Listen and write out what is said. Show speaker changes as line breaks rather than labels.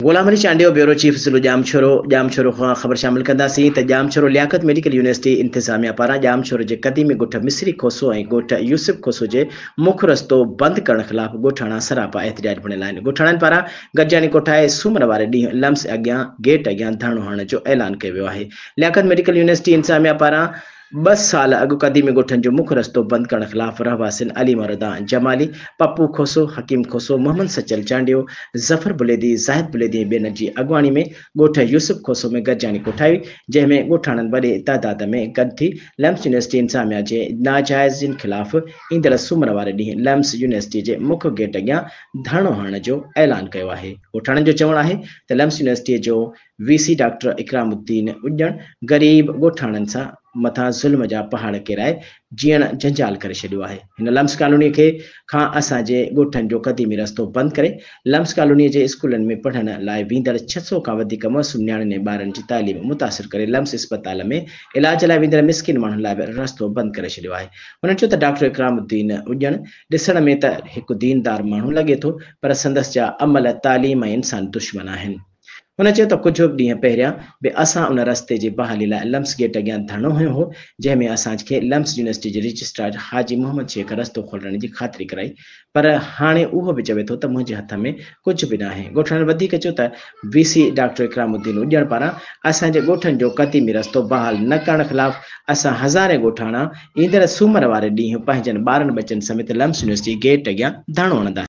Ghulam Ali Chandio bureau chief ज़िलो जामछोरो खां ख़बर शामिल कंदासीं त जामछोरो लियाकत मेडिकल यूनिवर्सिटी इंतिज़ामिया पारां जामछोरो जे क़दीमी ॻोठ मिस्री खोसो ऐं ॻोठ यूसुफ खोसो जे मुख्य रस्तो बंदि करण ख़िलाफ़ ॻोठाणा सरापा एहतिजाज बणियल आहिनि। ॻोठाणनि पारां गॾिजाणी कोठाए सूमर वारे ॾींहुं लम्स अॻियां गेट अॻियां धरणो हणण जो ऐलान कयो वियो आहे। लियाकत मेडिकल यूनिवर्सिटी इंतिज़ामिया पारां 2 साल अॻु क़दीमी ॻोठनि जो मुख्य रस्तो बंदि करण ख़िलाफ़ रहवासिन अली मरदा जमाली, पप्पू खोसो, हकीम खोसो, मोहम्मद सचल चांडियो, ज़फर बुलेदी, ज़ाहिद बुलेदी ऐं ॿियनि जी अॻुवाणी में ॻोठ यूसुफ खोसो में गॾिजाणी कोठाई, जंहिंमें ॻोठाणनि वॾे तइदाद में गॾु थी लम्स यूनिवर्सिटी इंतिज़ामिया जे नाजाइज़िन ख़िलाफ़ ईंदड़ सूमर वारे ॾींहुं लम्स यूनिवर्सिटी जे मुख्य गेट अॻियां धरणो हणण जो ऐलान कयो आहे। ॻोठाणनि जो चवणु आहे त लम्स यूनिवर्सिटीअ जो वीसी डॉक्टर इकरामुद्दीन उॼण ग़रीब ॻोठाणनि सां मथां ज़ुल्म जा पहाड़ किराए जीअण जंजाल करे छॾियो आहे। हिन लम्स कॉलोनीअ खे खां असांजे ॻोठनि जो क़दीमी रस्तो बंदि करे लम्स कॉलोनीअ जे स्कूलनि में पढ़ण लाइ वेंदड़ 600 खां वधीक मौसूम नियाणियुनि ऐं ॿारनि जी तालीम मुतासिर करे लम्स इस्पताल में इलाज लाइ वेंदड़ मिस्किन माण्हुनि लाइ बि रस्तो बंदि करे छॾियो आहे। हुननि चयो त डॉक्टर इकरामुद्दीन उॼण ॾिसण में त हिकु दीनदार माण्हू लॻे थो, पर संदसि जा अमल, तालीम ऐं इंसान दुश्मन आहिनि। हुन चयो त कुझु ॾींहं पहिरियां बि असां उन रस्ते जी बहाली लाइ लम्स गेट अॻियां धरणो हयो हो, जंहिंमें असांखे लम्स यूनिवर्सिटी जे रजिस्ट्रार हाजी मोहम्मद शेख रस्तो खोलण जी ख़ातिरी कराई, पर हाणे उहो बि चवे थो त मुंहिंजे हथ में कुझु बि न आहे। ॻोठाणनि वधीक चयो त वीसी डॉक्टर इकरामुद्दीन उॼण पारां असांजे ॻोठनि जो क़दीमी रस्तो बहाल न करण ख़िलाफ़ असां हज़ारे ॻोठाणा ईंदड़ सूमर वारे ॾींहुं पंहिंजनि ॿारनि बचनि समेत लम्स यूनिवर्सिटी गेट अॻियां धरणो हणंदा।